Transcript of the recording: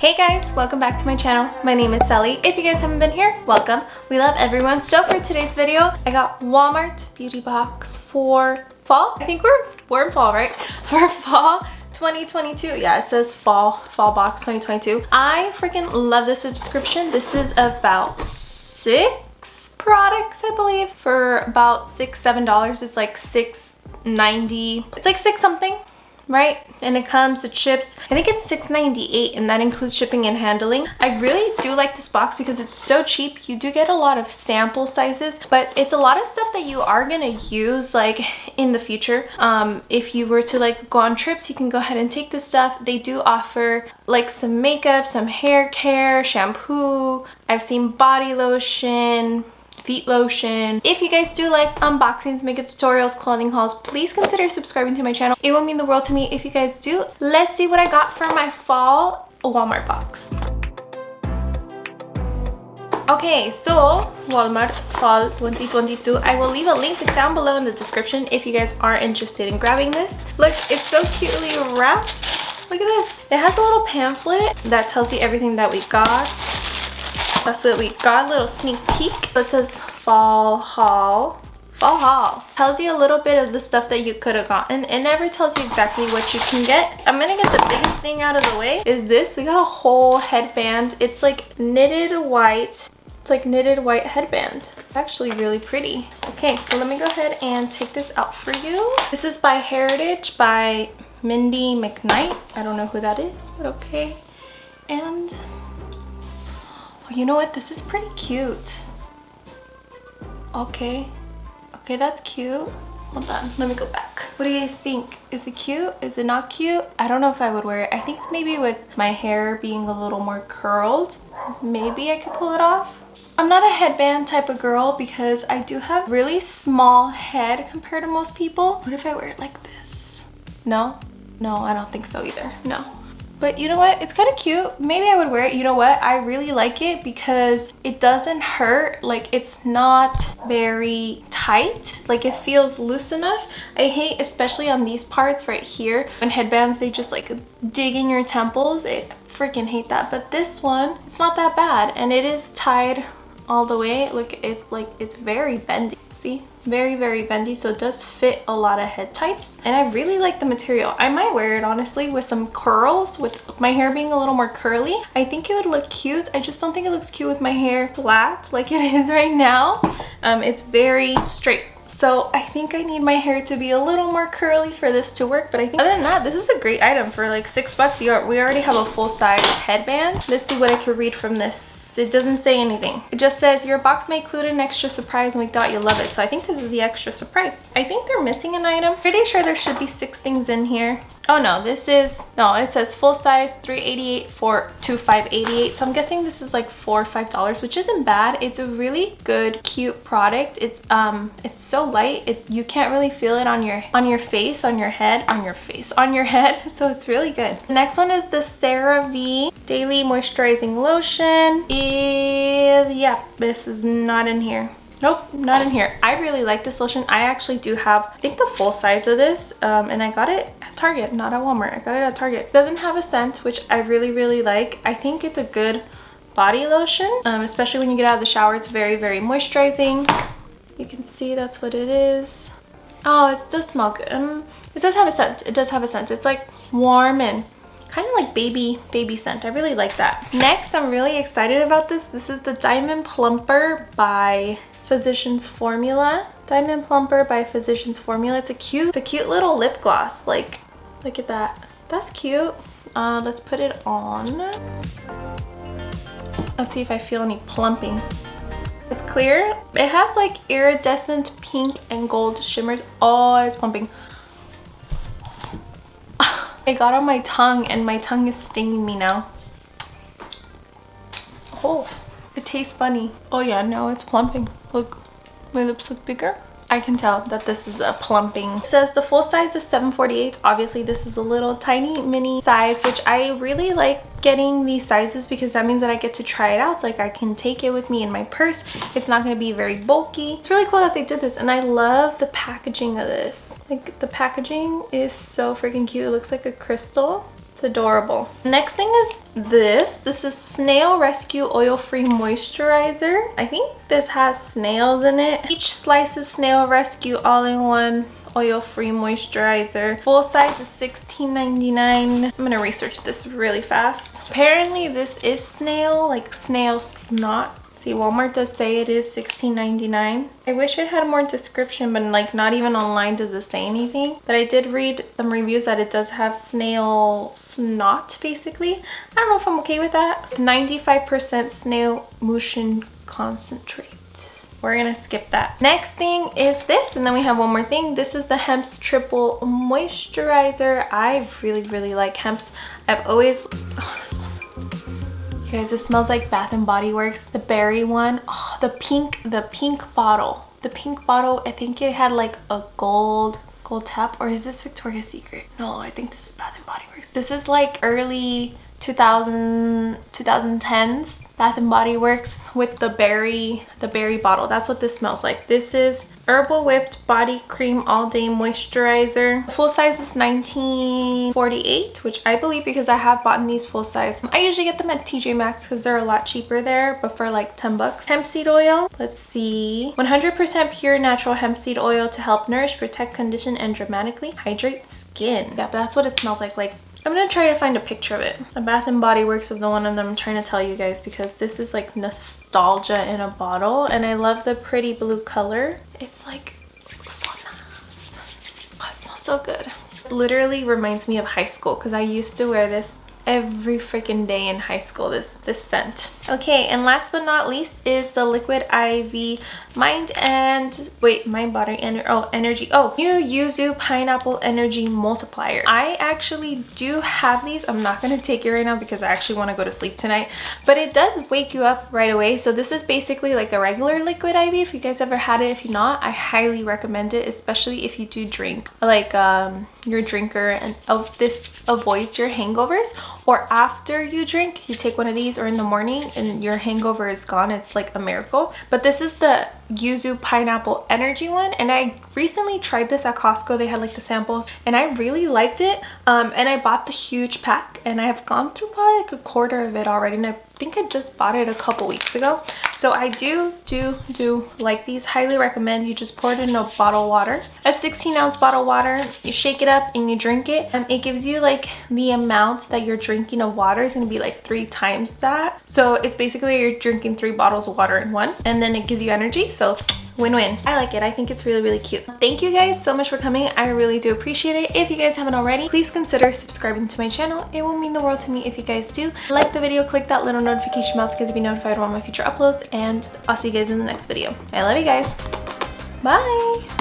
Hey guys, welcome back to my channel. My name is Sally. If you guys haven't been here, welcome. We love everyone. So for today's video, I got Walmart beauty box for fall. I think we're in fall, right? For fall 2022. Yeah, it says fall box 2022. I freaking love this subscription. This is about 6 products, I believe, for about $6-7. It's like $6.90. It's like 6 something. Right? And it comes, it ships, I think it's $6.98, and that includes shipping and handling. I really do like this box because it's so cheap. You do get a lot of sample sizes, but it's a lot of stuff that you are gonna use like in the future. If you were to like go on trips, you can go ahead and take this stuff. They do offer like some makeup, some hair care, shampoo. I've seen body lotion, feet lotion. If you guys do like unboxings, makeup tutorials, clothing hauls, please consider subscribing to my channel. It would mean the world to me if you guys do. Let's see what I got for my fall Walmart box. Okay, so Walmart fall 2022. I will leave a link down below in the description if you guys are interested in grabbing this. Look, it's so cutely wrapped. Look at this. It has a little pamphlet that tells you everything that we got. That's what we got, a little sneak peek. It says fall haul. Fall haul. Tells you a little bit of the stuff that you could have gotten. It never tells you exactly what you can get. I'm gonna get the biggest thing out of the way is this. We got a whole headband. It's like knitted white. It's like knitted white headband. Actually really pretty. Okay, so let me go ahead and take this out for you. This is by Heritage by Mindy McKnight. I don't know who that is, but okay. And you know what? This is pretty cute. Okay, that's cute. Hold on, let me go back. What do you guys think? Is it cute? Is it not cute? I don't know if I would wear it. I think maybe with my hair being a little more curled, maybe I could pull it off. I'm not a headband type of girl because I do have really small head compared to most people. What if I wear it like this? No, I don't think so either. No. But you know what? It's kind of cute. Maybe I would wear it. You know what? I really like it because it doesn't hurt. Like, it's not very tight. Like, it feels loose enough. I hate, especially on these parts right here, when headbands, they just like dig in your temples. I freaking hate that. But this one, it's not that bad. And it is tied all the way. Look, it's very bendy. See? Very, very bendy, so it does fit a lot of head types, and I really like the material. I might wear it honestly with some curls, with my hair being a little more curly. I think it would look cute. I just don't think it looks cute with my hair flat like it is right now. It's very straight, so I think I need my hair to be a little more curly for this to work. But I think other than that, this is a great item for like $6. We already have a full-size headband. Let's see what I could read from this. It doesn't say anything. It just says your box may include an extra surprise and we thought you'd love it. So I think this is the extra surprise. I think they're missing an item. Pretty sure there should be 6 things in here. Oh no, it says full size $3.88 to $5.88. So I'm guessing this is like $4 or $5, which isn't bad. It's a really good, cute product. It's so light. You can't really feel it on your face, on your head. So it's really good. The next one is the CeraVe Daily Moisturizing Lotion. Yeah, this is not in here. Nope, not in here. I really like this lotion. I actually do have, I think, the full size of this, and I got it at Target, not at Walmart. I got it at Target. It doesn't have a scent, which I really, really like. I think it's a good body lotion, especially when you get out of the shower. It's very, very moisturizing. You can see that's what it is. Oh, it does smell good. It does have a scent. It does have a scent. It's like warm and kind of like baby scent. I really like that. Next, I'm really excited about this. This is the Diamond Plumper by Physicians Formula. Diamond Plumper by Physicians Formula. It's a cute little lip gloss. Like, look at that. That's cute. Let's put it on. Let's see if I feel any plumping. It's clear. It has like iridescent pink and gold shimmers. Oh, it's plumping. It got on my tongue and my tongue is stinging me now. Oh. It tastes funny. Oh yeah, no, it's plumping. Look, my lips look bigger. I can tell that this is a plumping. It says the full size is $7.48. Obviously, this is a little tiny mini size, which I really like getting these sizes because that means that I get to try it out. It's like I can take it with me in my purse. It's not going to be very bulky. It's really cool that they did this, and I love the packaging of this. Like, the packaging is so freaking cute. It looks like a crystal. It's adorable. Next thing is this. This is Snail Rescue Oil-Free Moisturizer. I think this has snails in it. Each slice is Snail Rescue all-in-one oil-free moisturizer. Full size is $16.99. I'm gonna research this really fast. Apparently this is snail, like snail snot. See, Walmart does say it is $16.99. I wish it had more description, but like not even online does it say anything. But I did read some reviews that it does have snail snot, basically. I don't know if I'm okay with that. 95% snail motion concentrate. We're gonna skip that. Next thing is this, and then we have one more thing. This is the Hemp's Triple Moisturizer. I really like Hemp's. I've always, oh, this smells, you guys, this smells like Bath and Body Works, the berry one. Oh, the pink bottle. The pink bottle, I think it had like a gold tap, or is this Victoria's Secret? No, I think this is Bath and Body Works. This is like early 2010s Bath and Body Works with the berry bottle. That's what this smells like. This is Herbal Whipped Body Cream All Day Moisturizer. Full size is $19.48, which I believe because I have bought these full size. I usually get them at TJ Maxx because they're a lot cheaper there, but for like 10 bucks. Hemp seed oil, let's see. 100% pure natural hemp seed oil to help nourish, protect, condition, and dramatically hydrate skin. Yeah, but that's what it smells like. I'm gonna try to find a picture of it. A Bath and Body Works of the one of them I'm trying to tell you guys, because this is like nostalgia in a bottle, and I love the pretty blue color. It's like so nice. Oh, it smells so good. It literally reminds me of high school because I used to wear this every freaking day in high school, this scent. Okay, and last but not least is the Liquid IV Mind Body Energy. Oh, new Yuzu Pineapple Energy Multiplier. I actually do have these. I'm not gonna take it right now because I actually want to go to sleep tonight, but it does wake you up right away. So this is basically like a regular Liquid IV. If you guys ever had it, if you're not, I highly recommend it, especially if you do drink, like you're a drinker, and this avoids your hangovers. Or after you drink, you take one of these, or in the morning, and your hangover is gone. It's like a miracle. But this is the Yuzu Pineapple Energy one, and I recently tried this at Costco. They had like the samples, and I really liked it. And I bought the huge pack, and I have gone through probably like a quarter of it already, and I think I just bought it a couple weeks ago. So I do like these. Highly recommend. You just pour it in a bottle of water, a 16-ounce bottle of water. You shake it up and you drink it, and it gives you like the amount that you're drinking of water is going to be like 3 times that. So it's basically you're drinking 3 bottles of water in one, and then it gives you energy. So win-win. I like it. I think it's really cute. Thank you guys so much for coming. I really do appreciate it. If you guys haven't already, please consider subscribing to my channel. It will mean the world to me if you guys do. Like the video, click that little notification bell so you guys will be notified of all my future uploads, and I'll see you guys in the next video. I love you guys. Bye.